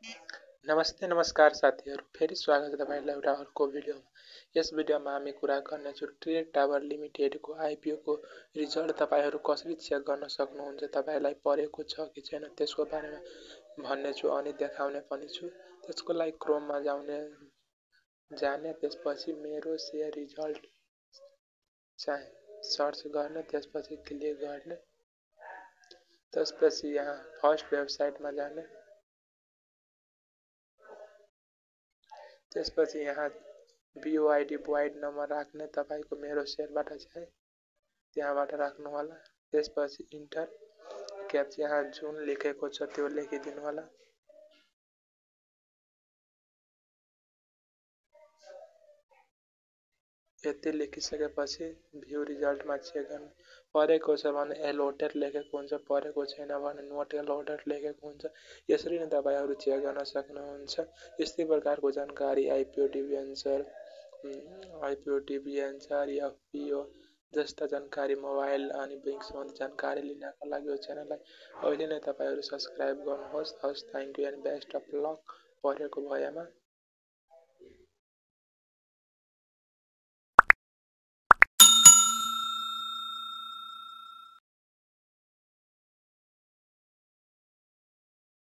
नमस्ते नमस्कार साथीहरू, फेरि स्वागत छ तपाईँलाई एउटा अर्को भिडियोमा। यस भिडियोमा हामी कुरा गर्नेछौँ ट्रेड टावर लिमिटेडको आइपिओको रिजल्ट तपाईँहरू कसरी चेक गर्न सक्नुहुन्छ, तपाईँलाई परेको छ कि छैन त्यसको बारेमा भन्नेछु अनि देखाउने पनि छु। त्यसको लागि क्रोममा जाने त्यसपछि मेरो सेयर रिजल्ट सर्च गर्ने, त्यसपछि क्लिक गर्ने, त्यसपछि यहाँ फर्स्ट वेबसाइटमा जाने, त्यसपछि यहाँ BOID बोइड नम्बर राख्ने तपाईको मेरो सेयरबाट चाहिँ त्यहाँबाट राख्नु होला। त्यसपछि इन्टर क्याप्चा यहाँ जुन लेखेको छ त्यो लेखिदिनु होला। यति लेखिसकेपछि भ्यू रिजल्टमा चेक गर्नु। परेको छ भने एलोटेड लेखेको हुन्छ, परेको छैन भने नोट एलोटेड लेखेको हुन्छ। यसरी नै तपाईहरु चेक गर्न सक्नुहुन्छ। यस्तै प्रकारको जानकारी आइपिओ डिभेन्चर एफपिओ जस्ता जानकारी मोबाइल अनि बैंक सम्बन्धी जानकारी लिनका लागि यो च्यानललाई अहिले नै तपाईहरु सब्स्क्राइब गर्नुहोस्। हस्, thank you and best of lock परेको भएमा।